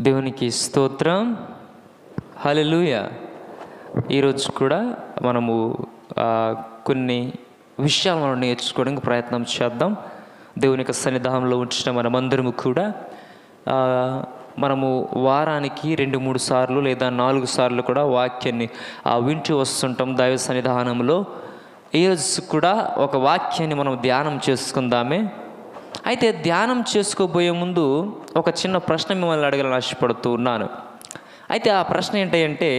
దేవునికి స్తోత్రం. హల్లెలూయా. ఈరోజు కూడా మనము కొన్ని విషయాలు మనం నేర్చుకోవడానికి ప్రయత్నం చేద్దాం. దేవుని యొక్క సన్నిధానంలో ఉంచిన మనమందరము కూడా మనము వారానికి 2-3 సార్లు లేదా 4 సార్లు కూడా వాక్యాన్ని వింటూ వస్తుంటాం దైవ సన్నిధానంలో. ఈరోజు కూడా ఒక వాక్యాన్ని మనం ధ్యానం చేసుకుందామే. అయితే ధ్యానం చేసుకోబోయే ముందు ఒక చిన్న ప్రశ్న మిమ్మల్ని అడగాలని ఆశపడుతూ ఉన్నాను. అయితే ఆ ప్రశ్న ఏంటంటే,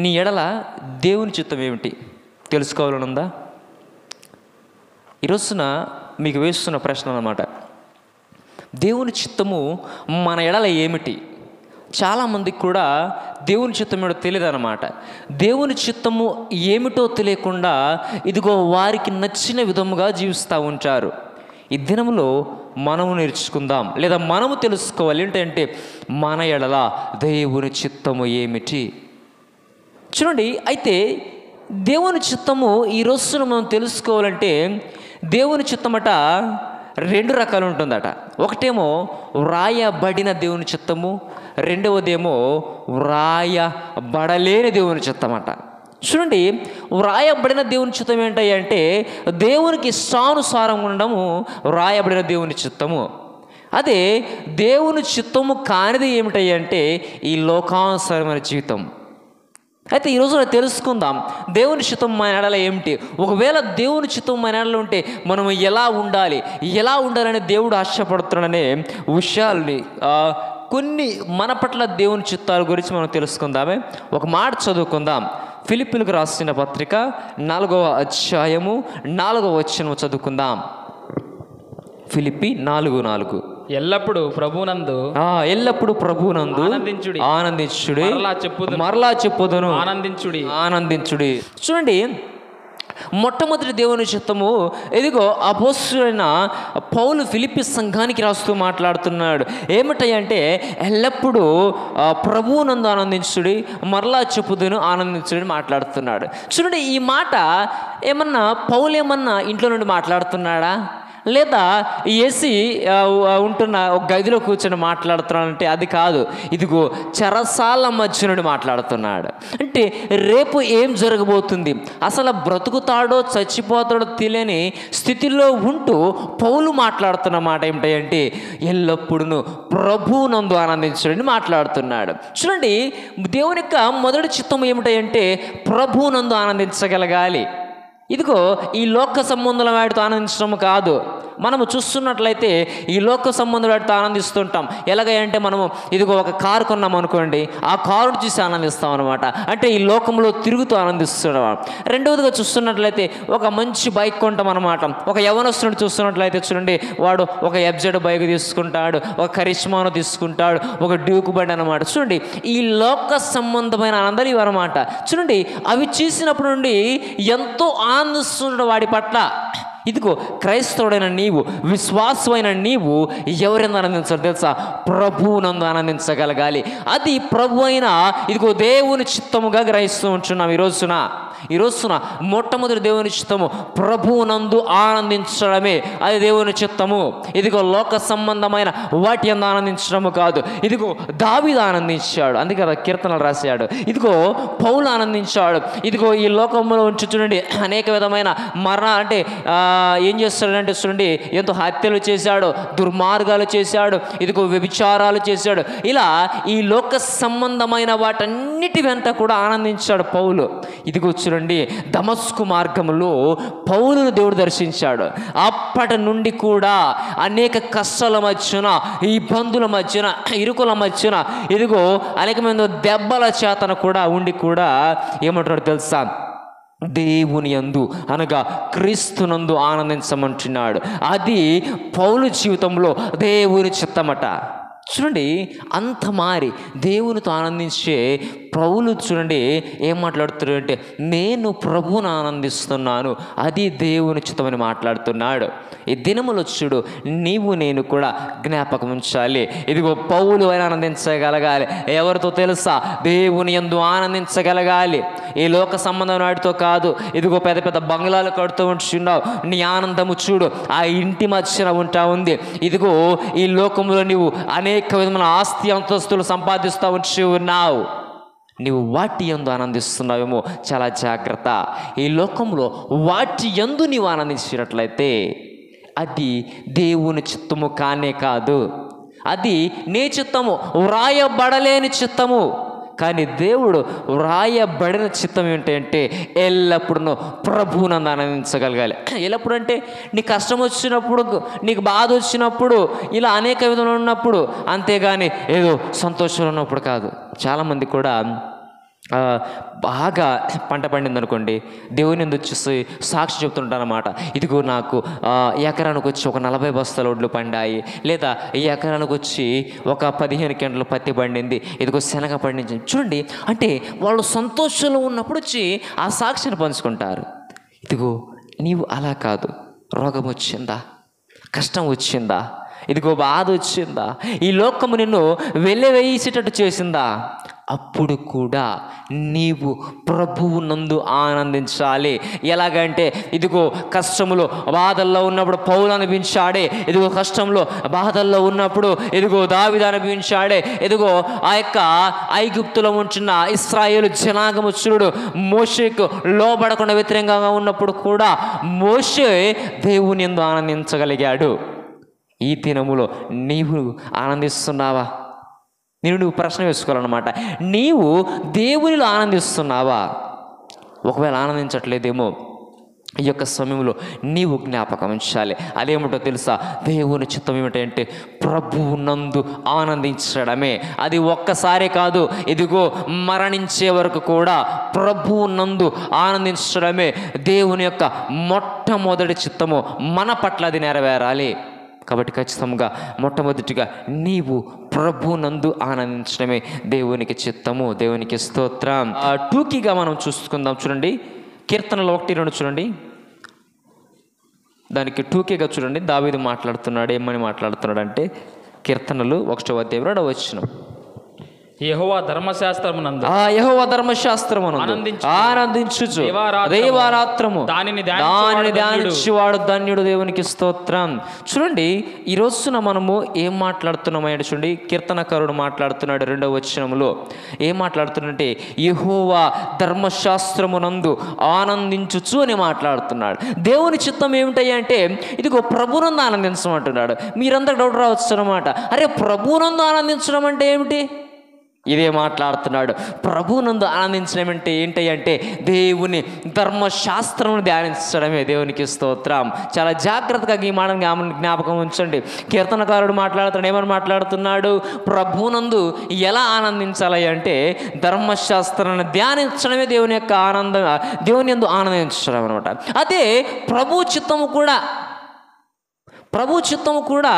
నీ ఎడల దేవుని చిత్తం ఏమిటి తెలుసుకోవాలని ఉందా? ఈరోజున మీకు వేస్తున్న ప్రశ్న అన్నమాట. దేవుని చిత్తము మన ఎడల ఏమిటి? చాలామందికి కూడా దేవుని చిత్తం ఏమిటో తెలియదు అన్నమాట. దేవుని చిత్తము ఏమిటో తెలియకుండా ఇదిగో వారికి నచ్చిన విధముగా జీవిస్తూ ఉంటారు. ఈ దినములో మనము నేర్చుకుందాం, లేదా మనము తెలుసుకోవాలి ఏంటంటే మన ఎడల దేవుని చిత్తము ఏమిటి. చూడండి, అయితే దేవుని చిత్తము ఈ రోజున మనం తెలుసుకోవాలంటే దేవుని చిత్తమట 2 రకాలు ఉంటుందట. ఒకటేమో వ్రాయబడిన దేవుని చిత్తము, రెండవదేమో వ్రాయబడలేని దేవుని చిత్తమట. చూడండి, వ్రాయబడిన దేవుని చిత్తం ఏంటంటే దేవునికి ఇష్టానుసారం ఉండడము వ్రాయబడిన దేవుని చిత్తము. అదే దేవుని చిత్తము కానిది ఏమిటంటే ఈ లోకానుసారమైన జీవితం. అయితే ఈరోజు తెలుసుకుందాం దేవుని చిత్తం మన ఎడల ఏమిటి. ఒకవేళ దేవుని చిత్తం మన ఎడల ఉంటే మనం ఎలా ఉండాలని దేవుడు ఆశపడుతున్నాడనే విషయాల్ని కొన్ని మన పట్ల దేవుని చిత్తాల గురించి మనం తెలుసుకుందామే. ఒక మాట చదువుకుందాం. ఫిలిప్పీలకు రాసిన పత్రిక 4వ అధ్యాయము 4వ వచనం చదువుకుందాం. ఫిలిప్పి 4:4. ఎల్లప్పుడు ప్రభునందు ఆనందించుడి, మరలా చెప్పుదును ఆనందించుడి. చూడండి, మొట్టమొదటి దేవుని చిత్తము ఇదిగో అపోస్తలుడైన పౌలు ఫిలిప్పి సంఘానికి రాస్తూ మాట్లాడుతున్నాడు. ఏమిటంటే ఎల్లప్పుడూ ప్రభువునందు ఆనందించుడి, మరలా చెప్పుదును ఆనందించుడి మాట్లాడుతున్నాడు. చూడండి, ఈ మాట ఏమన్నా పౌలు ఏమన్నా ఇంట్లో నుండి మాట్లాడుతున్నాడా, లేదా ఏసీ ఉంటున్న ఒక గదిలో కూర్చొని మాట్లాడుతున్నాడంటే అది కాదు. ఇదిగో చెరసాల మధ్య నుండి మాట్లాడుతున్నాడు. అంటే రేపు ఏం జరగబోతుంది, అసలు బ్రతుకుతాడో చచ్చిపోతాడో తెలియని స్థితిలో ఉంటూ పౌలు మాట్లాడుతున్న మాట ఏమిటంటే ఎల్లప్పుడూ ప్రభువునందు ఆనందించడని మాట్లాడుతున్నాడు. చూడండి, దేవుని యొక్క మొదటి చిత్తం ఏమిటంటే ప్రభువునందు ఆనందించగలగాలి. ఇదిగో ఈ లోక సంబంధుల వాటితో ఆనందించడం కాదు. మనము చూస్తున్నట్లయితే ఈ లోక సంబంధుల వాటితో ఆనందిస్తుంటాం. ఎలాగంటే మనము ఇదిగో ఒక కారు కొన్నాం అనుకోండి, ఆ కారును చూసి ఆనందిస్తాం అనమాట. అంటే ఈ లోకంలో తిరుగుతూ ఆనందిస్తున్నాం. రెండవదిగా చూస్తున్నట్లయితే ఒక మంచి బైక్ కొంటాం అనమాట. ఒక యవనస్తుడు చూస్తున్నట్లయితే చూడండి, వాడు ఒక ఎఫ్జెడ్ బైక్ తీసుకుంటాడు, ఒక కరిష్మాను తీసుకుంటాడు, ఒక డ్యూక్ బండి అనమాట. చూడండి, ఈ లోక సంబంధమైన ఆనందాలు ఇవన్నమాట. చూడండి, అవి చూసినప్పుడు నుండి ఎంతో ఆనందిస్తున్నాడు వాడి పట్ల. ఇదిగో క్రైస్తవుడైన నీవు, విశ్వాసమైన నీవు ఎవరైనా ఆనందించాలి తెలుసా? ప్రభువునందు ఆనందించగలగాలి. అది ప్రభు అయిన ఇదిగో దేవుని చిత్తముగా గ్రహిస్తూ ఉంటున్నాం. ఈ రోజున మొట్టమొదటి దేవుని చిత్తము ప్రభువునందు ఆనందించడమే. అది దేవుని చిత్తము. ఇదిగో లోక సంబంధమైన వాటి యందు ఆనందించడము కాదు. ఇదిగో దావీదు ఆనందించాడు, అందుకే కదా కీర్తనలు రాశాడు. ఇదిగో పౌలు ఆనందించాడు. ఇదిగో ఈ లోకంలో ఉంచి చూడండి అనేక విధమైన అంటే ఏం చేస్తాడంటే చూడండి, ఎంతో హత్యలు చేశాడు, దుర్మార్గాలు చేశాడు, ఇదిగో వ్యభిచారాలు చేశాడు. ఇలా ఈ లోక సంబంధమైన వాటన్నిటి వెంట కూడా ఆనందించాడు పౌలు. ఇదిగో చూడండి, దమస్కు మార్గంలో పౌలును దేవుడు దర్శించాడు. అప్పటి నుండి కూడా అనేక కష్టాల మధ్యన, ఇబ్బందుల మధ్యన, ఇరుకుల మధ్యన ఇదిగో అనేకమైన దెబ్బల చేతన కూడా ఉండి కూడా ఏమంటాడు తెలుసా? దేవుని యందు అనగా క్రీస్తునందు ఆనందించమంటున్నాడు. అది పౌలు జీవితంలో దేవుని చిత్తమట. చూడండి, అంత మారి దేవునితో ఆనందించే పౌలు చూడండి ఏం మాట్లాడుతున్నాడు అంటే, నేను ప్రభువును ఆనందిస్తున్నాను, అది దేవుని చిత్తమని మాట్లాడుతున్నాడు. ఈ దినములో చూడు, నీవు నేను కూడా జ్ఞాపకం ఉంచాలి. ఇదిగో పౌలు అని ఆనందించగలగాలి. ఎవరితో తెలుసా? దేవుని యందు ఆనందించగలగాలి. ఈ లోక సంబంధం వాటితో కాదు. ఇదిగో పెద్ద పెద్ద బంగ్లాలు కడుతూ ఉంటున్నావు, నీ ఆనందము చూడు ఆ ఇంటి మధ్యన ఉంటా ఉంది. ఇదిగో ఈ లోకంలో నీవు అనేక విధమైన ఆస్తి అంతస్తులు సంపాదిస్తూ ఉంచి ఉన్నావు. నీవు వాటి యందు ఆనందిస్తున్నావేమో, చాలా జాగ్రత్త. ఈ లోకంలో వాటి యందు నీవు ఆనందించినట్లయితే అది దేవుని చిత్తము కానే కాదు. అది నీ చిత్తము, వ్రాయబడలేని చిత్తము. కానీ దేవుడు వ్రాయబడిన చిత్తం ఏంటంటే ఎల్లప్పుడూ ప్రభువునందు ఆనందించగలగాలి. ఎల్లప్పుడు అంటే నీ కష్టం వచ్చినప్పుడు, నీకు బాధ వచ్చినప్పుడు, ఇలా అనేక విధంగా ఉన్నప్పుడు, అంతేగాని ఏదో సంతోషంలో ఉన్నప్పుడు కాదు. చాలామంది కూడా బాగా పంట పండింది అనుకోండి, దేవుని యందు వచ్చేసి సాక్షి చెప్తుంటారన్నమాట. ఇదిగో నాకు ఎకరానికి వచ్చి ఒక 40 బస్తాల ఒడ్లు పండాయి, లేదా ఈ ఎకరానికి వచ్చి ఒక 15 క్వింటాల పత్తి పండింది, ఇదిగో శనగ పండించింది. చూడండి, అంటే వాళ్ళు సంతోషంలో ఉన్నప్పుడు వచ్చి ఆ సాక్షిని పంచుకుంటారు. ఇదిగో నీవు అలా కాదు. రోగం వచ్చిందా, కష్టం వచ్చిందా, ఇదిగో బాధ వచ్చిందా, ఈ లోకము నిన్ను వెల్లవేసేటట్టు చేసిందా, అప్పుడు కూడా నీవు ప్రభువునందు ఆనందించాలి. ఎలాగంటే ఇదిగో కష్టములో బాధల్లో ఉన్నప్పుడు పౌలు అనిపించాడే, ఇదిగో కష్టంలో బాధల్లో ఉన్నప్పుడు ఇదిగో దావీదు అనిపించాడే. ఇదిగో ఆ యొక్క ఐగుప్తులో ఉంటున్న ఇశ్రాయేలు జనాంగము చూడు, మోషేకు లోబడకుండా వ్యతిరేకంగా ఉన్నప్పుడు కూడా మోషే దేవుని యందు ఆనందించగలిగాడు. ఈ దినములో నీవు ఆనందిస్తున్నావా? నువ్వు ప్రశ్న వేసుకోవాలన్నమాట. నీవు దేవునిలో ఆనందిస్తున్నావా? ఒకవేళ ఆనందించట్లేదేమో, ఈ యొక్క సమయంలో నీవు జ్ఞాపకం ఉంచాలి. అదేమిటో తెలుసా? దేవుని చిత్తం ఏమిటంటే ప్రభువునందు ఆనందించడమే. అది ఒక్కసారే కాదు, ఇదిగో మరణించే వరకు కూడా ప్రభువునందు ఆనందించడమే దేవుని యొక్క మొట్టమొదటి చిత్తము. మన పట్ల అది నెరవేరాలి. కాబట్టి ఖచ్చితంగా మొట్టమొదటిగా నీవు ప్రభునందు ఆనందించడమే దేవునికి చిత్తము. దేవునికి స్తోత్రం. టూకీగా మనం చూసుకుందాం. చూడండి, కీర్తనలు 1-2 చూడండి. దానికి టూకీగా చూడండి, దావీదు మాట్లాడుతున్నాడు. ఏమని మాట్లాడుతున్నాడు అంటే, కీర్తనలు 1వ అధ్యాయం 2వ వచనం, యెహోవా ధర్మశాస్త్రమునందు ఆనందించుచు దేవారాత్రము దానిని ధ్యానించువాడు ధన్యుడు. దేవునికి స్తోత్రం. చూడండి, ఈ రోజున మనము ఏం మాట్లాడుతున్నామంటే, చూడండి, కీర్తనకారుడు మాట్లాడుతున్నాడు 2వ వచనంలో. ఏం మాట్లాడుతున్నాడంటే యెహోవా ధర్మశాస్త్రమునందు ఆనందించుచు అని మాట్లాడుతున్నాడు. దేవుని చిత్తం ఏమిటంటే ఇదిగో ప్రభునందు ఆనందించమంటున్నాడు. మీరందరూ డౌట్ రావచ్చు అన్నమాట, అరే ప్రభునందు ఆనందించడం అంటే ఏమిటి? ఇదే మాట్లాడుతున్నాడు. ప్రభువునందు ఆనందించడం అంటే ఏంటి అంటే దేవుని ధర్మశాస్త్రం ధ్యానించడమే. దేవునికి స్తోత్రం. చాలా జాగ్రత్తగా ఈ మాటను జ్ఞాపకం ఉంచండి. కీర్తనకారుడు మాట్లాడుతున్నాడు. ఏమని మాట్లాడుతున్నాడు? ప్రభువునందు ఎలా ఆనందించాలి అంటే ధర్మశాస్త్రాన్ని ధ్యానించడమే దేవుని యొక్క ఆనందం, దేవుని యందు ఆనందించడం అనమాట. అదే ప్రభు చిత్తము కూడా. ప్రభు చిత్తము కూడా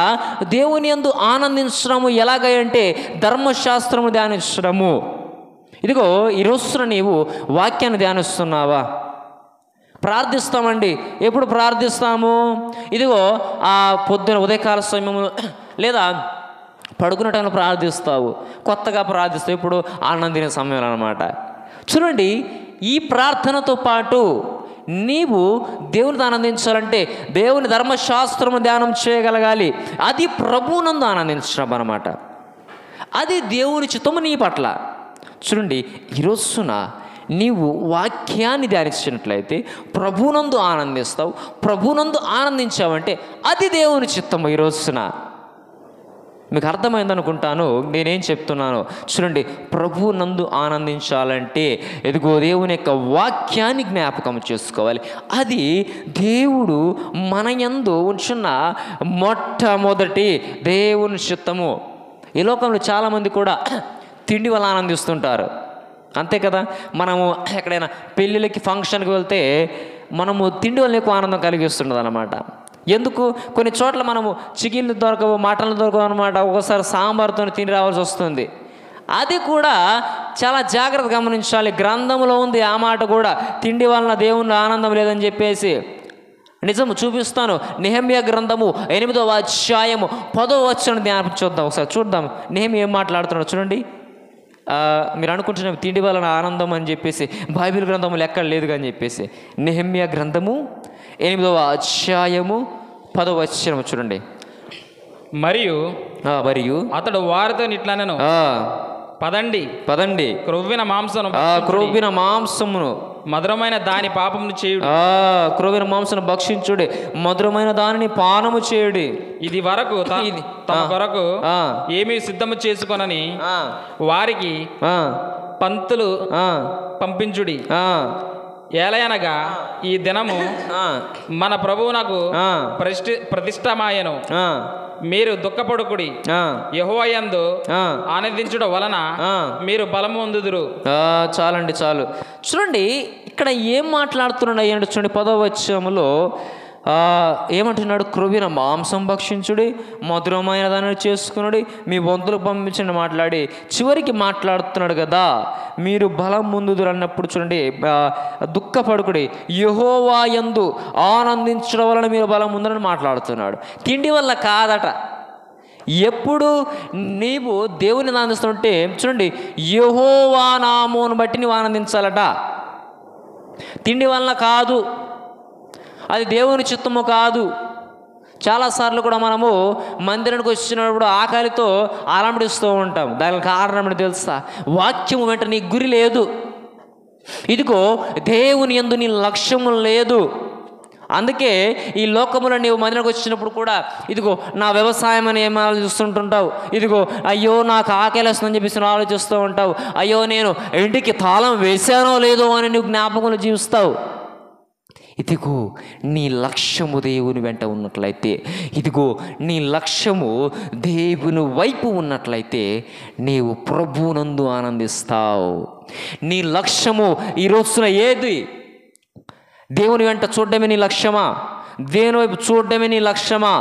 దేవుని యందు ఆనందించడము ఎలాగంటే ధర్మశాస్త్రము ధ్యానించడము. ఇదిగో ఈ రోజున నీవు వాక్యాన్ని ధ్యానిస్తున్నావా? ప్రార్థిస్తామండి. ఎప్పుడు ప్రార్థిస్తాము? ఇదిగో ఆ పొద్దున ఉదయకాల సమయము లేదా పడుకునే టైంలో ప్రార్థిస్తావు, కొత్తగా ప్రార్థిస్తావు. ఇప్పుడు ఆనందిన సమయం అన్నమాట. చూడండి, ఈ ప్రార్థనతో పాటు నీవు దేవుని ఆనందించాలంటే దేవుని ధర్మశాస్త్రము ధ్యానం చేయగలగాలి. అది ప్రభువునందు ఆనందించడం అన్నమాట. అది దేవుని చిత్తము నీ పట్ల. చూడండి, ఈ రోజున నీవు వాక్యాన్ని ధ్యానించినట్లయితే ప్రభువునందు ఆనందిస్తావు. ప్రభువునందు ఆనందించావంటే అది దేవుని చిత్తము. ఈ రోజున మీకు అర్థమైందనుకుంటాను నేనేం చెప్తున్నాను. చూడండి, ప్రభువు నందు ఆనందించాలంటే ఎదుగో దేవుని యొక్క వాక్యాన్ని జ్ఞాపకం చేసుకోవాలి. అది దేవుడు మన యందు ఉంచున్న మొట్టమొదటి దేవుని చిత్తము. ఈ లోకంలో చాలామంది కూడా తిండి వల్ల ఆనందిస్తుంటారు, అంతే కదా. మనము ఎక్కడైనా పెళ్ళిళ్ళకి ఫంక్షన్కి వెళ్తే మనము తిండి వల్ల ఎక్కువ ఆనందం కలిగిస్తుండదు అన్నమాట. ఎందుకు? కొన్ని చోట్ల మనము చికెన్లు దొరకవు, మటన్లు దొరకవు అనమాట. ఒక్కోసారి సాంబార్తో తిని రావాల్సి వస్తుంది. అది కూడా చాలా జాగ్రత్త గమనించాలి. గ్రంథంలో ఉంది ఆ మాట కూడా, తిండి వలన దేవుని ఆనందం లేదని చెప్పేసి. నిజము చూపిస్తాను. నెహెమ్యా గ్రంథము 8వ అధ్యాయము 10వ వచనం ధ్యానం చూద్దాం. ఒకసారి చూద్దాం నెహెమ్యా ఏం మాట్లాడుతున్నాడు చూడండి. మీరు అనుకుంటున్నాం తిండి వలన ఆనందం అని చెప్పేసి, బైబిల్ గ్రంథములు ఎక్కడ లేదు అని చెప్పేసి. నెహెమ్యా గ్రంథము 8వ అధ్యాయము 10వ వచనం చూడండి. మరియు అతడు వారితో ఇట్లానెను, పదండి క్రొవ్విన మాంసమును మధురమైన దాని పాపమును చేయుడు. క్రొవ్విన మాంసమును భక్షించుడి, మధురమైన దానిని పానము చేయుడి. ఇది వరకు తమ కొరకు ఏమీ సిద్ధము చేసుకొనని వారికి పంతులు పంపించుడి. ఏలయనగా ఈ దినము మన ప్రభువునకు ప్రతిష్టమాయను. మీరు దుఃఖపడుకుడి, యెహోవా యందు ఆనందించుట వలన మీరు బలము పొందుదురు. చాలండి చాలు. చూడండి ఇక్కడ ఏం మాట్లాడుతున్నాడు అయ్యండి చూడండి. 10వ వచనములో ఏమంటున్నాడు? క్రొవ్విన మాంసం భక్షించుడి, మధురమైన దానిని చేసుకునుడి, మీ బంధువులు పంపించండి మాట్లాడి చివరికి మాట్లాడుతున్నాడు కదా, మీరు బలం ముందుదురు అన్నప్పుడు చూడండి, దుఃఖపడుకుడి, యెహోవా యందు ఆనందించడం వలన మీరు బలం ముందురని మాట్లాడుతున్నాడు. తిండి వల్ల కాదట. ఎప్పుడు నీవు దేవుని ఆనందిస్తుంటే చూడండి, యెహోవా నామమును బట్టి నీవు ఆనందించాలట. తిండి వల్ల కాదు, అది దేవుని చిత్తము కాదు. చాలాసార్లు కూడా మనము మందిరానికి వచ్చినప్పుడు ఆకలితో ఆలంబడిస్తూ ఉంటాం. దానికి కారణం ఏంటో తెలుసా? వాక్యము వెంట నీ గురి లేదు. ఇదిగో దేవుని యందు నీ లక్ష్యము లేదు. అందుకే ఈ లోకములో నీవు మందిరానికి వచ్చినప్పుడు కూడా ఇదిగో నా వ్యవసాయం అని ఏం ఆలోచిస్తుంటుంటావు, ఇదిగో అయ్యో నాకు ఆకలిస్తుందని చెప్పేసి ఆలోచిస్తూ ఉంటావు, అయ్యో నేను ఇంటికి తాళం వేశానో లేదో అని నువ్వు జ్ఞాపకంలో జీవిస్తావు. ఇదిగో నీ లక్ష్యము దేవుని వెంట ఉన్నట్లయితే, ఇదిగో నీ లక్ష్యము దేవుని వైపు ఉన్నట్లయితే నీవు ప్రభువునందు ఆనందిస్తావు. నీ లక్ష్యము ఈ రోజున ఏది? దేవుని వెంట చూడడమే నీ లక్ష్యమా? దేవుని వైపు చూడడమే నీ లక్ష్యమా?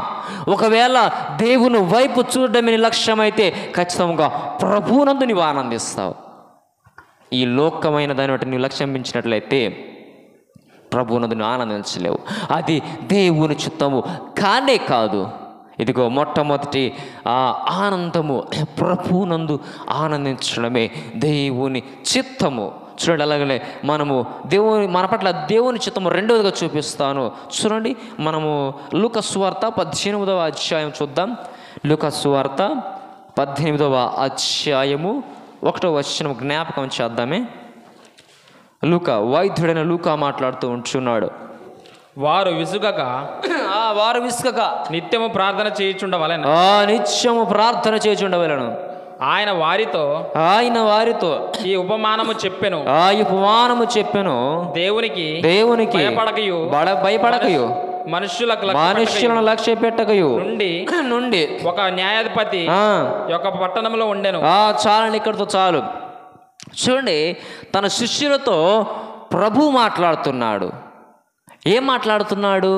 ఒకవేళ దేవుని వైపు చూడడమే నీ లక్ష్యమైతే ఖచ్చితంగా ప్రభువునందు నీవు ఆనందిస్తావు. ఈ లోకమైన దాని బట్టి నీవు లక్ష్యం పెంచినట్లయితే ప్రభువునందు ఆనందించలేవు. అది దేవుని చిత్తము కానే కాదు. ఇదిగో మొట్టమొదటి ఆనందము ప్రభువునందు ఆనందించడమే దేవుని చిత్తము. చూడండి, అలాగనే మనము మన పట్ల దేవుని చిత్తము రెండవదిగా చూపిస్తాను. చూడండి, మనము లూకా సువార్త 18వ అధ్యాయం చూద్దాం. లూకా సువార్త 18వ అధ్యాయము 1వ వచనం జ్ఞాపకం చేద్దామే. వైద్యుడైన లూకా మాట్లాడుతూ ఉంటున్నాడు. వారు విసుగక నిత్యము ప్రార్థన చేయుచుండవలెను. ఆయన వారితో ఈ ఉపమానము చెప్పెను. దేవునికి భయపడకయు మనుష్యులను లక్ష్య పెట్టకయు నుండి ఒక న్యాయాధిపతి యొక్క పట్టణంలో ఉండెను. చాలండి, ఇక్కడితో చాలు. చూడండి, తన శిష్యులతో ప్రభు మాట్లాడుతున్నాడు. ఏం మాట్లాడుతున్నాడు?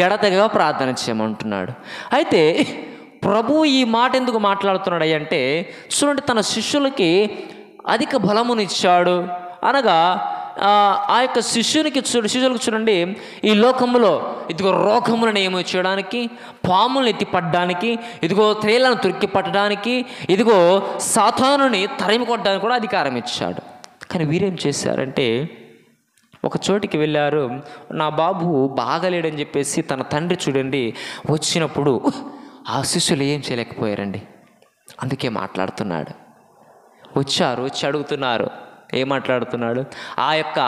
ఎడతెగగా ప్రార్థన చేయమంటున్నాడు. అయితే ప్రభు ఈ మాట ఎందుకు మాట్లాడుతున్నాడు అంటే చూడండి, తన శిష్యులకి అధిక బలమునిచ్చాడు. అనగా ఆ యొక్క శిష్యులకు చూడండి, ఈ లోకములో ఇదిగో రోగములను ఏమో చేయడానికి, పాములను ఎత్తిపట్టడానికి, ఇదిగో త్రేలను తొక్కి పట్టడానికి, ఇదిగో సాతానుని తరిమి కొట్టడానికి కూడా అధికారం ఇచ్చాడు. కానీ వీరేం చేశారంటే ఒక చోటికి వెళ్ళారు. నా బాబు బాగలేడని చెప్పేసి తన తండ్రి చూడండి వచ్చినప్పుడు ఆ శిష్యులు ఏం చేయలేకపోయారండి. అందుకే మాట్లాడుతున్నాడు. వచ్చి అడుగుతున్నారు. ఏం మాట్లాడుతున్నాడు? ఆ యొక్క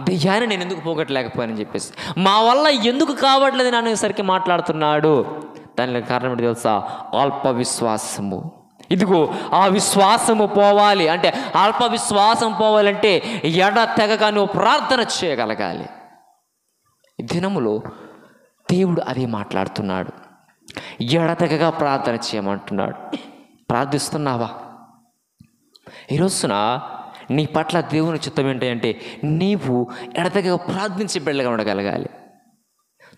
దెయ్యాన్ని నేను ఎందుకు పోగొట్టలేకపోయానని చెప్పేసి, మా వల్ల ఎందుకు కావట్లేదు అనేసరికి మాట్లాడుతున్నాడు. దానికి కారణం ఏంటి తెలుసా? అల్ప విశ్వాసము. ఇదిగో ఆ విశ్వాసము పోవాలి అంటే, అల్ప విశ్వాసం పోవాలంటే ఎడతెగక నువ్వు ప్రార్థన చేయగలగాలి. ఈ దినములో దేవుడు అదే మాట్లాడుతున్నాడు. ఎడతెగగా ప్రార్థన చేయమంటున్నాడు. ప్రార్థిస్తున్నావా? ఈరోజున నీ పట్ల దేవుని చిత్తం ఏంటంటే నీవు ఎడతెగగా ప్రార్థించి బిడ్డగా ఉండగలగాలి.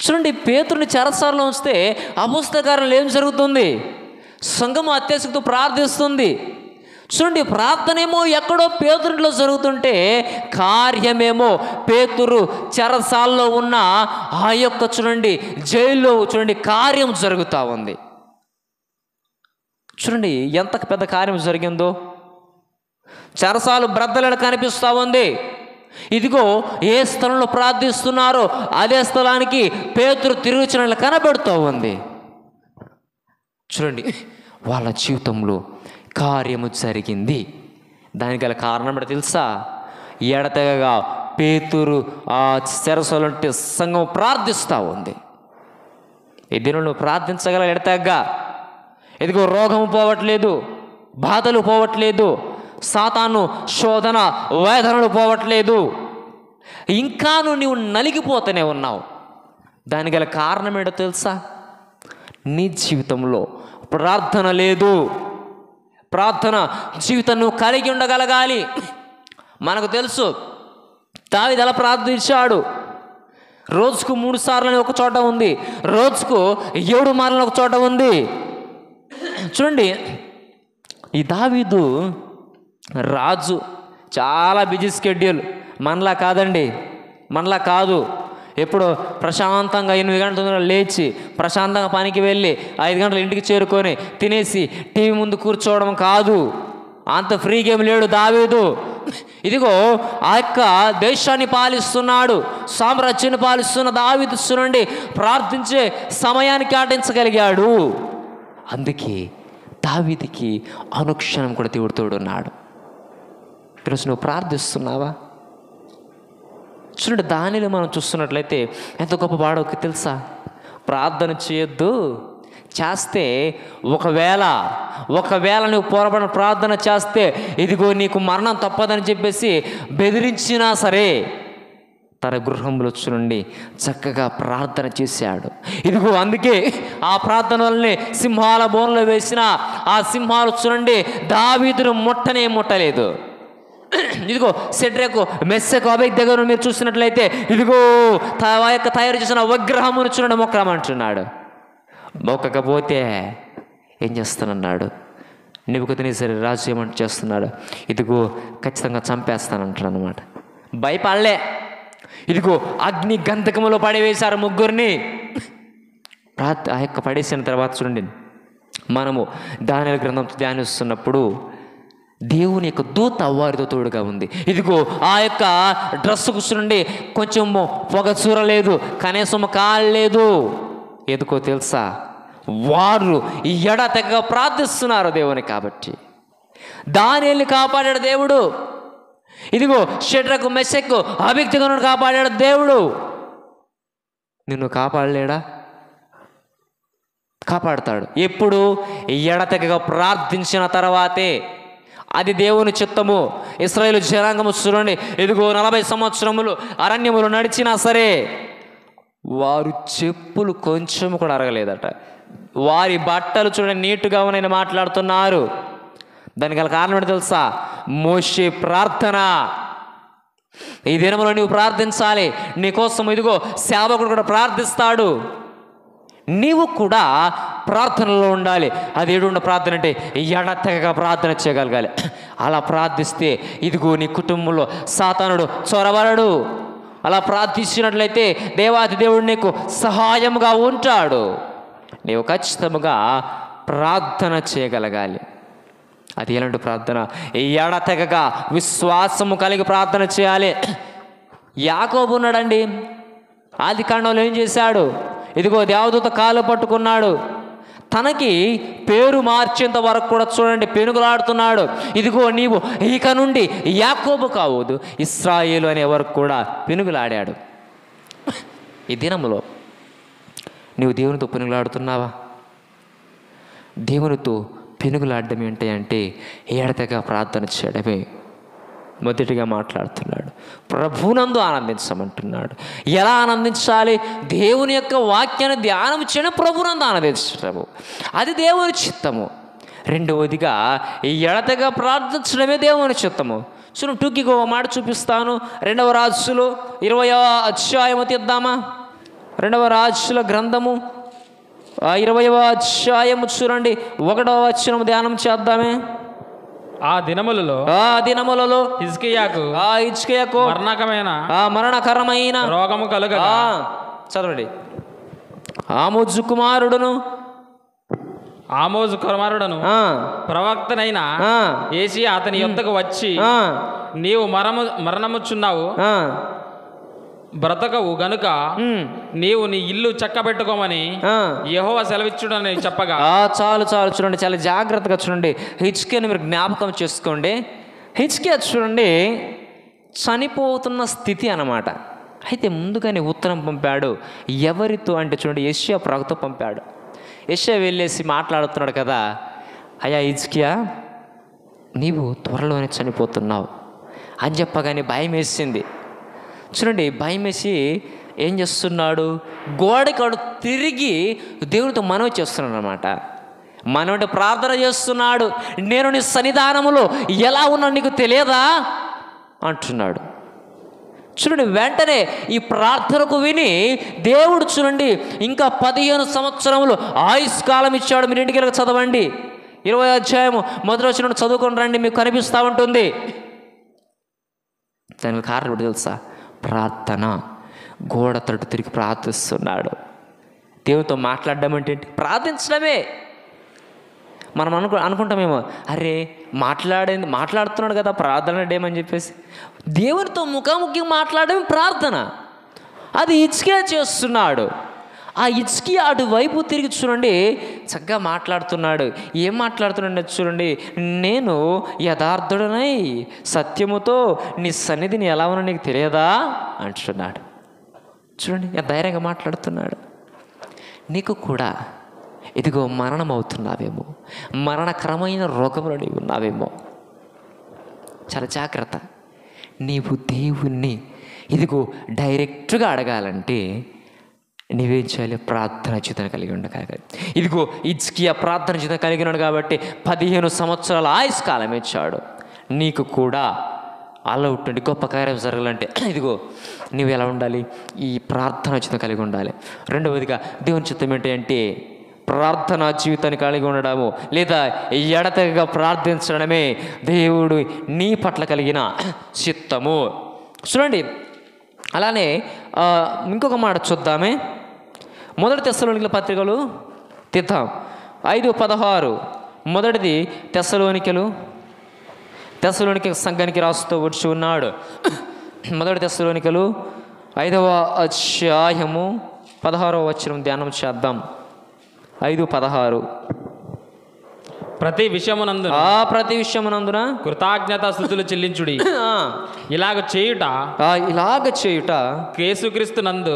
చూడండి, పేతురుని చెరసాలలో ఉంచితే అపోస్తల కార్యాలు ఏం జరుగుతుంది? సంఘము అత్యాశక్తితో ప్రార్థిస్తుంది. చూడండి, ప్రార్థనేమో ఎక్కడో పేతురులో జరుగుతుంటే కార్యమేమో పేతురు చెరసాల్లో ఉన్న ఆ యొక్క చూడండి జైల్లో చూడండి కార్యం జరుగుతూ ఉంది. చూడండి ఎంత పెద్ద కార్యం జరిగిందో. చెరసాలు బ్రద్దలడ కనిపిస్తూ ఉంది. ఇదిగో ఏ స్థలంలో ప్రార్థిస్తున్నారో అదే స్థలానికి పేతురు తిరుగుచున్నట్లు కనబడుతూ ఉంది. చూడండి వాళ్ళ జీవితంలో కార్యము జరిగింది. దానికి గల కారణం ఏంటో తెలుసా? ఎడతెగగా పేతురు ఆ చెరసాలంటే సంఘం ప్రార్థిస్తూ ఉంది. ఈ దినంలో ప్రార్థించగల ఎడతెగగా. ఇదిగో రోగము పోవట్లేదు, బాధలు పోవట్లేదు, సాతాను శోధన వేదనలు పోవట్లేదు, ఇంకాను నీవు నలిగిపోతూనే ఉన్నావు. దానికి గల కారణం ఏంటో తెలుసా? నీ జీవితంలో ప్రార్థన లేదు. ప్రార్థన జీవితం నువ్వు కలిగి ఉండగలగాలి. మనకు తెలుసు దావీదు ఎలా ప్రార్థించాడు. రోజుకు 3 సార్లు ఒక చోట ఉంది, రోజుకు 7 మార్లు ఒక చోట ఉంది. చూడండి ఈ దావీదు రాజు, చాలా బిజీ స్కెడ్యూల్. మనలా కాదండి, మనలా కాదు. ఎప్పుడు ప్రశాంతంగా 8 గంటల లేచి ప్రశాంతంగా పనికి వెళ్ళి 5 గంటలు ఇంటికి చేరుకొని తినేసి టీవీ ముందు కూర్చోవడం కాదు. అంత ఫ్రీ గేమ్ లేడు దావీదు. ఇదిగో ఆ యొక్క దేశాన్ని పాలిస్తున్నాడు, సామ్రాజ్యాన్ని పాలిస్తున్న దావీదు చూడండి ప్రార్థించే సమయాన్ని కేటాయించగలిగాడు. అందుకే దావీదుకి అనుక్షణం కూడా దేవుడు తోడున్నాడు. ఈరోజు నువ్వు ప్రార్థిస్తున్నావా? చూడండి దానిలో మనం చూస్తున్నట్లయితే ఎంత గొప్ప పాడోకి తెలుసా? ప్రార్థన చేయొద్దు, చేస్తే ఒకవేళ నువ్వు పొరపాటున ప్రార్థన చేస్తే ఇదిగో నీకు మరణం తప్పదని చెప్పేసి బెదిరించినా సరే తన గృహంలో చూడండి చక్కగా ప్రార్థన చేశాడు. ఇదిగో అందుకే ఆ ప్రార్థన వల్లనే సింహాల బోన్లో వేసిన ఆ సింహాలు చూడండి దావీదును ముట్టలేదు. ఇదిగో షడ్రకు మెస్సకు అబేద్ దగ్గర మీరు చూసినట్లయితే ఇదిగో ఆ యొక్క తయారు చేసిన విగ్రహమును చూడండి మొక్కమంటున్నాడు. మొక్కకపోతే ఏం చేస్తానన్నాడు? నెబుకద్నెజరు రాజు ఏమంటూ చేస్తున్నాడు? ఇదిగో ఖచ్చితంగా చంపేస్తానంటాడు అనమాట. భయపడలే. ఇదిగో అగ్ని గంధకములో పడవేశారు ముగ్గురిని. ఆ యొక్క పడేసిన తర్వాత చూడండి మనము దానియేలు గ్రంథం ధ్యానిస్తున్నప్పుడు దేవుని యొక్క దూత వారితో తోడుగా ఉంది. ఇదిగో ఆ యొక్క డ్రెస్సుకు చూడండి కొంచెం పొగ చూరలేదు, కనీసం కాలేదు. ఎందుకో తెలుసా? వారు ఎడతెగ ప్రార్థిస్తున్నారు దేవుని. కాబట్టి దానియేలుని కాపాడాడు దేవుడు. ఇదిగో షడ్రకు మెషకు అబేద్నెగోను కాపాడాడు దేవుడు. నిన్ను కాపాడలేడా? కాపాడతాడు. ఎప్పుడు? ఎడతెగగా ప్రార్థించిన తర్వాతే. అది దేవుని చిత్తము. ఇశ్రాయేలు జనాంగము చూడండి ఇదిగో 40 సంవత్సరములు అరణ్యములు నడిచినా సరే వారు చెప్పులు కొంచెం కూడా అరగలేదట. వారి బట్టలు చూడండి నీటుగా ఉన్నాయని మాట్లాడుతున్నారు. దానికి గల కారణం ఏంటో తెలుసా? మోషే ప్రార్థన. ఈ దినంలో నువ్వు ప్రార్థించాలి. నీకోసం ఇదిగో సేవకుడు కూడా ప్రార్థిస్తాడు. నీవు కూడా ప్రార్థనలో ఉండాలి. అది ఏడున్న ప్రార్థన అంటే ఎడతెగగా ప్రార్థన చేయగలగాలి. అలా ప్రార్థిస్తే ఇదిగో నీ కుటుంబంలో సాతానుడు చొరబడడు. అలా ప్రార్థించినట్లయితే దేవాది దేవుడు నీకు సహాయముగా ఉంటాడు. నీవు ఖచ్చితంగా ప్రార్థన చేయగలగాలి. అది ఎలాంటి ప్రార్థన? ఎడతెగగా విశ్వాసము కలిగి ప్రార్థన చేయాలి. యాకోబు ఉన్నాడండి, ఆదికాండంలో ఏం చేశాడు? ఇదిగో దేవదూత కాలు పట్టుకున్నాడు. తనకి పేరు మార్చేంత వరకు కూడా చూడండి పెనుగులాడుతున్నాడు. ఇదిగో నీవు ఇక నుండి యాకోబు కావద్దు ఇశ్రాయేలు అనే వరకు కూడా పెనుగులాడాడు. ఈ దినములో నీవు దేవునితో పెనుగులాడుతున్నావా? దేవునితో పెనుగులాడడం ఏంటి అంటే ఎడతెగగా ప్రార్థన చేయడమే. మొదటిగా మాట్లాడుతున్నాడు, ప్రభునందు ఆనందించమంటున్నాడు. ఎలా ఆనందించాలి? దేవుని యొక్క వాక్యాన్ని ధ్యానం చేయడం ప్రభునందు ఆనందించడము, అది దేవుని చిత్తము. రెండవదిగా ఎడతెగగా ప్రార్థించడమే దేవుని చిత్తము. చూడండి టూకీగా ఒక మాట చూపిస్తాను. 2వ రాజులు 20వ అధ్యాయము తీద్దామా? 2వ రాజుల గ్రంథము 20వ అధ్యాయము చూడండి 1వ వచనం ధ్యానం చేద్దామే. ఆ దినములలో హిజ్కియాకు మరణకరమైన రోగము కలుగగా చదవండి. ఆమోజు కుమారుడును ప్రవక్తనైన ఏషియా అతని యొద్దకు వచ్చి, నీవు మరణముచున్నావు, బ్రతకవు గనుక నీవు నీ ఇల్లు చక్కబెట్టుకోమని యెహోవా సెలవిచ్చుడని చెప్పగా. చాలు చూడండి, చాలా జాగ్రత్తగా చూడండి. హిజ్కియాని మీరు జ్ఞాపకం చేసుకోండి. హిజ్కియా చూడండి చనిపోతున్న స్థితి అన్నమాట. అయితే ముందుగానే ఉత్తరం పంపాడు. ఎవరితో అంటే చూడండి, యెషయా ప్రవక్త పంపాడు. యెషయా వెళ్ళేసి మాట్లాడుతున్నాడు కదా, అయ్యా హిజ్కియా, నీవు త్వరలోనే చనిపోతున్నావు అని చెప్పగానే భయం వేసింది. చూడండి, భయం వేసి ఏం చేస్తున్నాడు, గోడకాడు తిరిగి దేవునితో మనవి చేస్తున్నాడు అనమాట. మనవంటి ప్రార్థన చేస్తున్నాడు. నేను నీ సన్నిధానములో ఎలా ఉన్నా నీకు తెలియదా అంటున్నాడు. చూడండి, వెంటనే ఈ ప్రార్థనకు విని దేవుడు చూడండి ఇంకా 15 సంవత్సరములు ఆయుష్కాలం ఇచ్చాడు. మీరు ఇంటికి వెళ్ళి చదవండి, 20వ అధ్యాయము మొదటి వచనం చదువుకొని రండి, మీకు కనిపిస్తూ ఉంటుంది. దానికి కారణం ఏంటో తెలుసా? ప్రార్థన. గోడ తట్టు తిరిగి ప్రార్థిస్తున్నాడు. దేవునితో మాట్లాడడం అంటే ప్రార్థించడమే. మనం అనుకుంటామేమో, అరే మాట్లాడుతున్నాడు కదా ప్రార్థన ఏమని చెప్పేసి. దేవునితో ముఖాముఖి మాట్లాడడం ప్రార్థన. అది హిజ్కియా చేస్తున్నాడు. ఆ హిజ్కియా అటువైపు తిరిగి చూడండి చక్కగా మాట్లాడుతున్నాడు. ఏం మాట్లాడుతున్నాడు చూడండి, నేను యథార్థుడనై సత్యముతో నీ సన్నిధిని ఎలా ఉన్నా నీకు తెలియదా అంటున్నాడు. చూడండి, ధైర్యంగా మాట్లాడుతున్నాడు. నీకు కూడా ఇదిగో మరణం అవుతున్నావేమో, మరణకరమైన రోగంలో నీవు ఉన్నావేమో, చాలా జాగ్రత్త. నీవు దేవుణ్ణి ఇదిగో డైరెక్ట్గా అడగాలంటే నీవేం చేయాలి? ప్రార్థన జీవితం కలిగి ఉండగలగాలి. ఇదిగో హిజ్కియా ప్రార్థన జీవితం కలిగి ఉన్నాడు కాబట్టి 15 సంవత్సరాల ఆయుష్కాలం ఇచ్చాడు. నీకు కూడా అలా ఉంటుంది. గొప్ప కార్యం జరగాలంటే ఇదిగో నీవు ఎలా ఉండాలి? ఈ ప్రార్థన జీవితం కలిగి ఉండాలి. రెండవదిగా దేవుని చిత్తం ఏంటంటే ప్రార్థనా జీవితాన్ని కలిగి ఉండడము, లేదా ఎడతెగగా ప్రార్థించడమే దేవుడు నీ పట్ల కలిగిన చిత్తము. చూడండి, అలానే ఇంకొక మాట చూద్దామే. మొదటి తెస్సలోనికల పత్రికలు తీద్దాం, 5:16. మొదటిది తెస్సలోనిక సంఘానికి రాస్తూ వచ్చి ఉన్నాడు. మొదటి తెస్సలోనికలు 5వ అధ్యాయము 16వ వచనం ధ్యానం చేద్దాం. 5:16. ప్రతి విషయమునందున కృతజ్ఞతాస్తుతులు చెల్లించుడి. ఇలాగ చేయుట యేసుక్రీస్తు నందు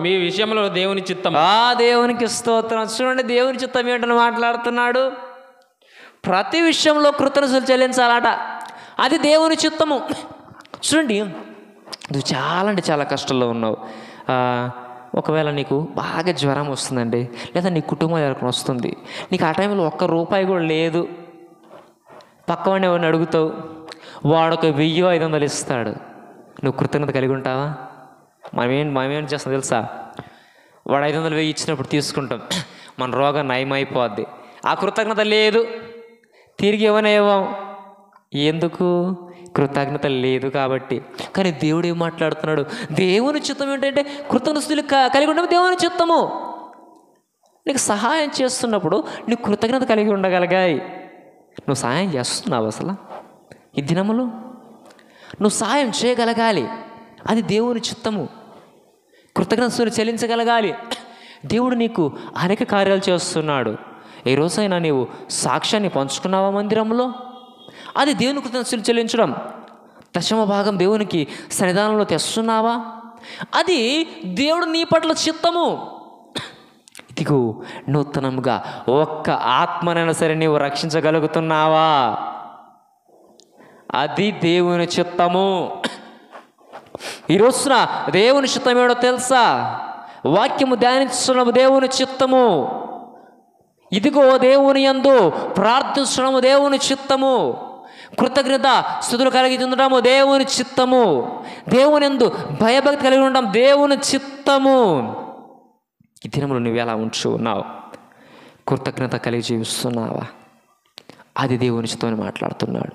మీ విషయంలో దేవుని చిత్తం. దేవునికి స్తోత్రం. చూడండి, దేవుని చిత్తం ఏంటని మాట్లాడుతున్నాడు. ప్రతి విషయంలో కృతజ్ఞతలు చెల్లించాలట, అది దేవుని చిత్తము. చూడండి, నువ్వు చాలా అంటే చాలా కష్టంలో ఉన్నావు. ఒకవేళ నీకు బాగా జ్వరం వస్తుందండి, లేదా నీ కుటుంబం ఎవరికైనా వస్తుంది, నీకు ఆ టైంలో ₹1 కూడా లేదు, పక్కవాడిని ఎవరిని అడుగుతావు, వాడు ఒక 1000-500 ఇస్తాడు. నువ్వు కృతజ్ఞత కలిగి ఉంటావా? మనమేం చేస్తాం తెలుసా? వాడు 500-1000 ఇచ్చినప్పుడు తీసుకుంటాం, మన రోగం నయమైపోద్ది. ఆ కృతజ్ఞత లేదు, తిరిగి ఇవ్వం. ఎందుకు? కృతజ్ఞత లేదు కాబట్టి. కానీ దేవుడు ఏం మాట్లాడుతున్నాడు? దేవుని చిత్తం ఏంటంటే కృతజ్ఞతలు కలిగి ఉండడం దేవుని చిత్తము. నీకు సహాయం చేస్తున్నప్పుడు నీకు కృతజ్ఞత కలిగి ఉండగలిగాయి. నువ్వు సహాయం చేస్తున్నావు అసలు ఈ దినములో? నువ్వు సహాయం చేయగలగాలి, అది దేవుని చిత్తము. కృతజ్ఞతలు చెల్లించగలగాలి. దేవుడు నీకు అనేక కార్యాలు చేస్తున్నాడు. ఏ రోజైనా నీవు సాక్ష్యాన్ని పంచుకున్నావా మందిరంలో? అది దేవుని కృతజ్ఞతలు చెల్లించడం. 10వ భాగం దేవునికి సన్నిధానంలో తెస్తున్నావా? అది దేవుడు నీ పట్ల చిత్తము. ఇదిగో నూతనంగా ఒక్క ఆత్మనైనా సరే నీవు రక్షించగలుగుతున్నావా? అది దేవుని చిత్తము. ఈ రోజున దేవుని చిత్తం ఏడో తెలుసా? వాక్యము ధ్యానించడం దేవుని చిత్తము. ఇదిగో దేవుని యందు ప్రార్థించడము దేవుని చిత్తము. కృతజ్ఞత స్తుతులు కలిగి ఉండడము దేవుని చిత్తము. దేవుని యందు భయభక్తి కలిగి ఉండడం దేవుని చిత్తము. ఈ దినములు నువ్వు ఎలా ఉంచు ఉన్నావు? కృతజ్ఞత కలిగి జీవిస్తున్నావా? అది దేవుని చిత్తమని మాట్లాడుతున్నాడు.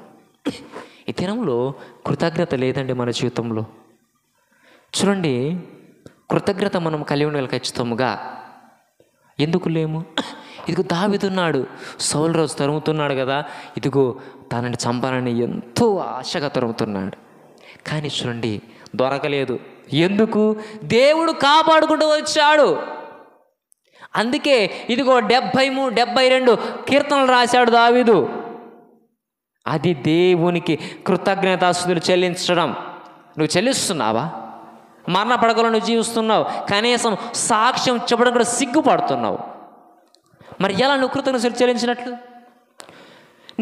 ఈ దినంలో కృతజ్ఞత లేదండి మన జీవితంలో. చూడండి, కృతజ్ఞత మనం కలిగి ఉండాలి ఖచ్చితంగా. ఎందుకు లేము? ఇదిగో దావీదున్నాడు, సౌలు రోజు తరుముతున్నాడు కదా, ఇదిగో తనని చంపాలని ఎంతో ఆశగా తరుముతున్నాడు. కానీ చూడండి, దొరకలేదు. ఎందుకు? దేవుడు కాపాడుకుంటూ వచ్చాడు. అందుకే ఇదిగో 73, 72 కీర్తనలు రాశాడు దావీదు. అది దేవునికి కృతజ్ఞతాస్తుతులు చెల్లించడం. నువ్వు చెల్లిస్తున్నావా? మరణ పడకలో నువ్వు జీవిస్తున్నావు, కనీసం సాక్ష్యం చెప్పడం కూడా సిగ్గుపడుతున్నావు. మరి ఎలా నువ్వు కృతజ్ఞతలు చెల్లించినట్లు?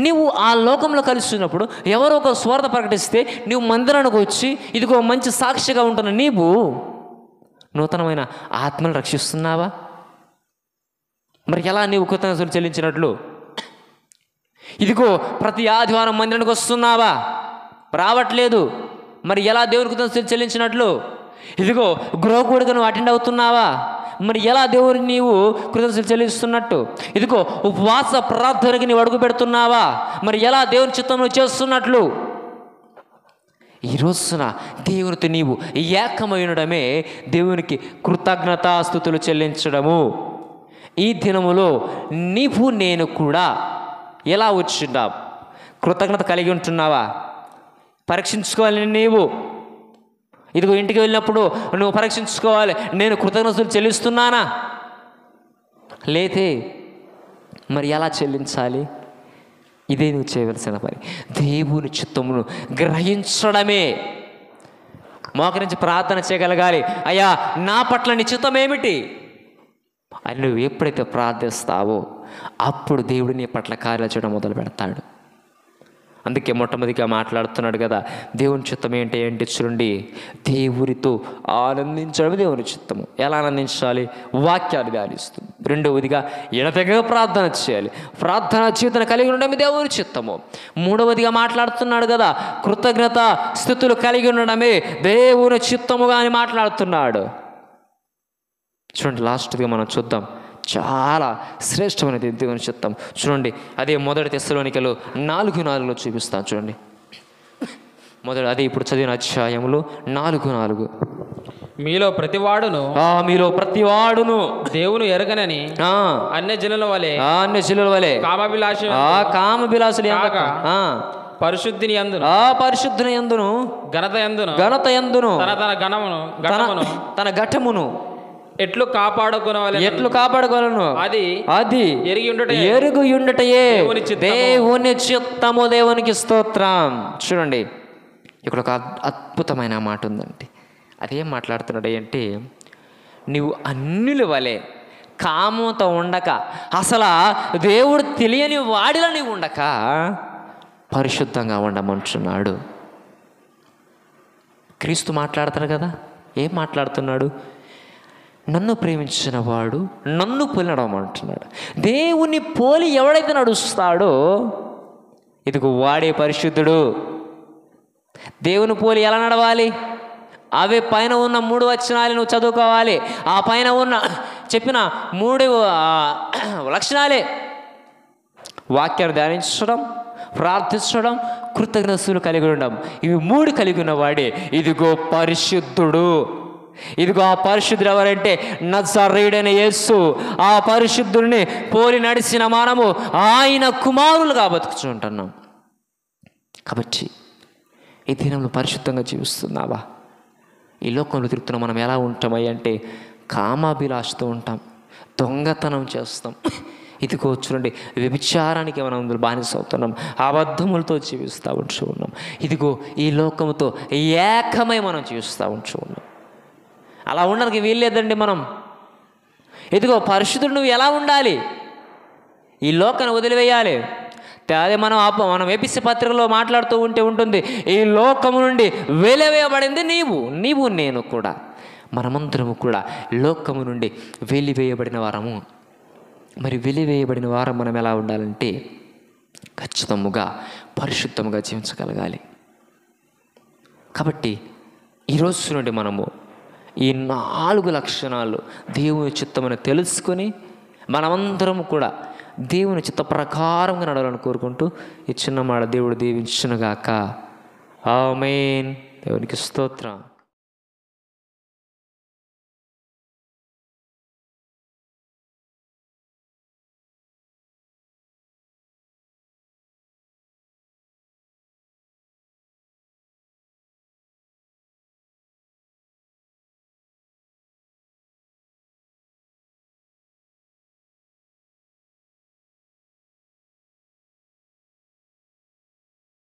నువ్వు ఆ లోకంలో కలిసినప్పుడు ఎవరో ఒక స్వార్థ ప్రకటిస్తే నువ్వు మందిరానికి వచ్చి ఇదిగో మంచి సాక్షిగా ఉంటున్న నీవు నూతనమైన ఆత్మను రక్షిస్తున్నావా? మరి ఎలా నీవు కృతజ్ఞతలు చెల్లించినట్లు? ఇదిగో ప్రతి ఆదివారం మందిరానికి వస్తున్నావా? రావట్లేదు. మరి ఎలా దేవుని కృతజ్ఞతలు చెల్లించినట్లు? ఇదిగో గృహకూడిగా నువ్వు అటెండ్ అవుతున్నావా? మరి ఎలా దేవుడికి నీవు కృతజ్ఞతలు చెల్లిస్తున్నట్టు? ఇదిగో ఉపవాస ప్రార్థనకి నీవు అడుగు పెడుతున్నావా? మరి ఎలా దేవుని చిత్తం నువ్వు చేస్తున్నట్లు? ఈ రోజున దేవునితో నీవు ఏకమైనడమే దేవునికి కృతజ్ఞతాస్తుతులు చెల్లించడము. ఈ దినములో నీవు నేను కూడా ఎలా వచ్చిన్నాం? కృతజ్ఞత కలిగి ఉంటున్నావా? పరీక్షించుకోవాలి. నీవు ఇదిగో ఇంటికి వెళ్ళినప్పుడు నువ్వు పరీక్షించుకోవాలి, నేను కృతజ్ఞతలు చెల్లిస్తున్నానా? లేతే మరి ఎలా చెల్లించాలి? ఇదే నువ్వు చేయవలసిన పని. దేవుని చిత్తమును గ్రహించడమే. మోకరించి ప్రార్థన చేయగలగాలి. అయ్యా, నా పట్ల నీ చిత్తం ఏమిటి అని నువ్వు ఎప్పుడైతే ప్రార్థిస్తావో అప్పుడు దేవుడు నీ పట్ల కార్యాలు చేయడం మొదలు పెడతాడు. అందుకే మొట్టమొదటిగా మాట్లాడుతున్నాడు కదా, దేవుని చిత్తం ఏంటి చూడండి, దేవునితో ఆనందించడం దేవుని చిత్తము. ఎలా ఆనందించాలి? వాక్యాలు ధ్యానిస్తూ. రెండవదిగా ఎడతెగక ప్రార్థన చేయాలి. ప్రార్థన జీవితం కలిగి ఉండడమే దేవుని చిత్తము. మూడవదిగా మాట్లాడుతున్నాడు కదా, కృతజ్ఞత స్థితులు కలిగి ఉండడమే దేవుని చిత్తముగా అని మాట్లాడుతున్నాడు. చూడండి, లాస్ట్గా మనం చూద్దాం, చాలా శ్రేష్టమైనది దేవుని చిత్తం. చూడండి, అదే మొదటి తెస్సలోనికలు 4:4 చూపిస్తాను. చూడండి, అదే ఇప్పుడు చదివిన అధ్యాయములు 4:4. మీలో ప్రతివాడును దేవుని ఎరగనని అన్యజనుల వలె కామవిలాసులు పరిశుద్ధిని యందును ఘనత యందును తన ఘటమును ఎట్లు కాపాడుకోవాలను అది ఎరుగు ఉండటయే దేవుని చిత్తము. దేవునికి స్తోత్రం. చూడండి, ఇక్కడ ఒక అద్భుతమైన మాట ఉందండి. అదేం మాట్లాడుతున్నాడు అంటే, నువ్వు అన్యుల వలె కామంతో ఉండక, అసలు దేవుడు తెలియని వాడిలా నీవు ఉండక పరిశుద్ధంగా ఉండమంటున్నాడు. క్రీస్తు మాట్లాడతాడు కదా, ఏం మాట్లాడుతున్నాడు? నన్ను ప్రేమించిన వాడు నన్ను పోలి నడవమంటున్నాడు. దేవుని పోలి ఎవడైతే నడుస్తాడో ఇదిగో వాడే పరిశుద్ధుడు. దేవుని పోలి ఎలా నడవాలి? అవే పైన ఉన్న 3 వచనాలు నువ్వు చదువుకోవాలి. ఆ పైన ఉన్న చెప్పిన 3 లక్షణాలే: వాక్యాన్ని ధ్యానించడం, ప్రార్థించడం, కృతజ్ఞతలు కలిగి ఉండడం. ఇవి 3 కలిగి ఉన్నవాడే ఇదిగో పరిశుద్ధుడు. ఇదిగో ఆ పరిశుద్ధుడు ఎవరంటే నజరేయుడైన యేసు. ఆ పరిశుద్ధుడిని పోలి నడిచిన మనము ఆయన కుమారులుగా బతుకుచుంటున్నాం. కాబట్టి ఈ దినంలో పరిశుద్ధంగా జీవిస్తున్నావా? ఈ లోకంలో తిరుగుతున్న మనం ఎలా ఉంటామై అంటే కామాభిలాషతో ఉంటాం, దొంగతనం చేస్తాం. ఇదిగో చూడండి, వ్యభిచారానికి మనం బానిస అవుతున్నాం, అబద్ధములతో జీవిస్తూ ఉంటూ ఉన్నాం. ఇదిగో ఈ లోకంతో ఏకమై మనం జీవిస్తూ ఉంటూ ఉన్నాం. అలా ఉండడానికి వీల్లేదండి మనం. ఇదిగో పరిశుద్ధుడు నువ్వు ఎలా ఉండాలి? ఈ లోకాన్ని వదిలివేయాలి. అదే మనం ఎపిసి పత్రికలో మాట్లాడుతూ ఉంటుంది, ఈ లోకము నుండి వెలివేయబడింది నీవు నేను కూడా. మనమందరము కూడా లోకము నుండి వెలివేయబడిన వారము. మరి వెలివేయబడిన వారం మనం ఎలా ఉండాలంటే ఖచ్చితంగా పరిశుద్ధముగా జీవించగలగాలి. కాబట్టి ఈరోజు నుండి మనము ఈ 4 లక్షణాలు దేవుని చిత్తమని తెలుసుకొని మనమందరం కూడా దేవుని చిత్త ప్రకారంగా నడవాలని కోరుకుంటూ ఈ చిన్న మాట దేవుడు దీవించునుగాక. ఆమేన్. దేవునికి స్తోత్రం.